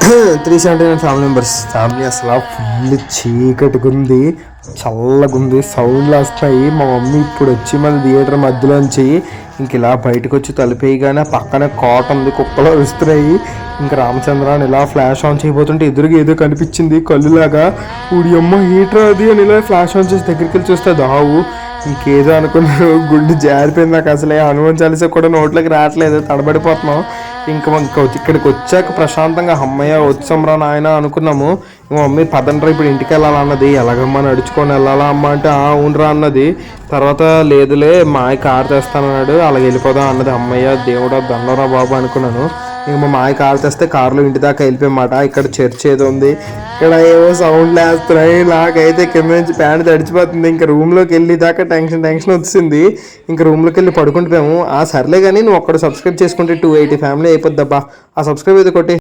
379 family members. Family అసలు full చీకటిగుంది, చల్లగుంది, సౌండ్లు వస్తాయి. మా మమ్మీ ఇప్పుడు వచ్చి మళ్ళీ థియేటర్ మధ్యలోంచి ఇంక ఇలా బయటకు వచ్చి తలిపేయగానే పక్కనే కోట ఉంది, కుక్కలు అరుస్తున్నాయి. ఇంకా రామచంద్రాన్ని ఇలా ఫ్లాష్ ఆన్ చేయబోతుంటే ఎదురుగా ఏదో కనిపించింది కళ్ళులాగా. ఊడి అమ్మ హీటర్ అది అని ఇలా ఫ్లాష్ ఆన్ చేసి దగ్గరికి వెళ్ళి చూస్తే దావు ఇంకేదో అనుకున్నారు. గుండె జారిపోయింది నాకు. అసలే హనుమాన్ చాలీసా కూడా నోట్లోకి రావట్లేదు, తడబడిపోతున్నాం. ఇంకా ఇక్కడికి వచ్చాక ప్రశాంతంగా అమ్మయ్య వచ్చాంరా నాయన అనుకున్నాము. మా మమ్మీ పదండ్రా ఇప్పుడు ఇంటికి వెళ్ళాలన్నది. ఎలాగమ్మా నడుచుకొని వెళ్ళాలా అమ్మ అంటే అవునరా అన్నది. తర్వాత లేదులే మాయ కారు తెస్తానన్నాడు, అలాగే వెళ్ళిపోదాం అన్నది. అమ్మయ్య దేవుడా దండరా బాబు అనుకున్నాను. ఇంక మా మాయ కారు తెస్తే కారులో ఇంటి దాకా వెళ్ళిపోయమాట. ఇక్కడ చర్చ్ ఏదో ఉంది, ఇక్కడ ఏవో సౌండ్లు వేస్తున్నాయి. నాకైతే కింద నుంచి ప్యాంట్ తడిచిపోతుంది. ఇంకా రూమ్లోకి వెళ్ళి దాకా టెన్షన్ వచ్చింది. ఇంకా రూమ్లోకి వెళ్ళి పడుకుంటున్నాము. సర్లే కానీ నువ్వు ఒక్కడ సబ్స్క్రైబ్ చేసుకుంటే 280 ఫ్యామిలీ అయిపోద్దబ్బా. ఆ సబ్స్క్రైబ్ అయితే కొట్టి